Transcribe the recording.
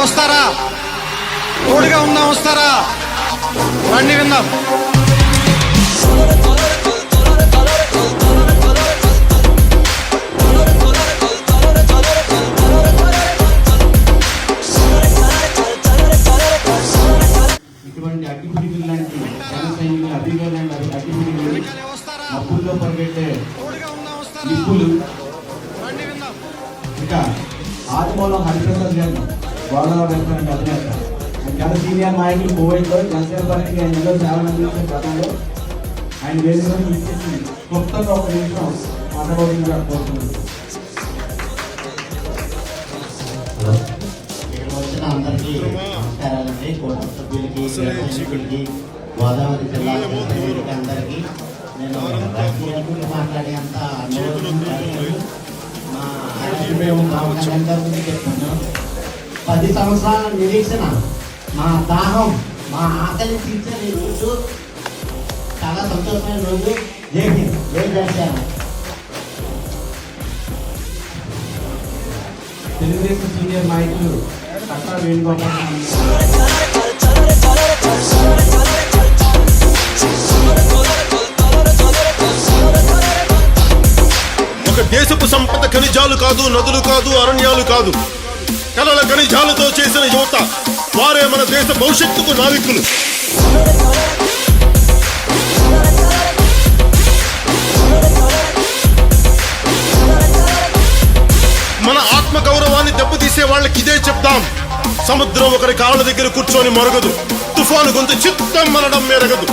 వస్తారా? తోడుగా ఉందాం, వస్తారా? రండి విందాం. ఇటువంటి అగ్గిపిడుగులు లాంటి జన సైనికులు అభిగా లాంటి అగ్గిపిడుగులు, అప్పుల్లో పరిగెట్టే నిప్పులు, ఇంకా ఆదిమూలం హరిప్రసాద్ గారు గోదావరి రెస్టారెంట్ అధినేత, గత సీనియర్ నాయకులు కోవిడ్లో జనసేన పార్టీకి ఆయన ఎన్నో సేవలు అందించిన గతంలో ఆయన వేదికను ఇచ్చేసి క్లుప్తంగా ఒక నిమిషం మాట్లాడుతుందిగా కోరుతున్నాను. వచ్చిన అందరికీ నమస్కారాలండి. కుటుంబ సభ్యులకి, గోదావరి జిల్లా సభ్యులకి అందరికీ నేను రాజకీయాల గురించి మాట్లాడే అంత చెప్తున్నాను. 10 సంవత్సరాల నిరీక్షణ, మా దాహం, మా ఆకలి తీర్చిన ఈ రోజు చాలా సంతోషమైన రోజు. జై హింద్, జై జనసేన. తెలుగుదేశం సీనియర్ నాయకులు కట్టా వేణుగోపాల్ ఒక దేశపు సంపద ఖనిజాలు కాదు, నదులు కాదు, అరణ్యాలు కాదు, కలల ఖనిజాలతో చేసిన యువత, వారే మన దేశ భవిష్యత్తుకు నావికులు. మన ఆత్మ గౌరవాన్ని దెబ్బతీసే వాళ్ళకి ఇదే చెప్తాం. సముద్రం ఒకరి కాళ్ళ దగ్గర కూర్చొని మరగదు, తుఫాను గొంతు చిత్తం మనడం మెరగదు.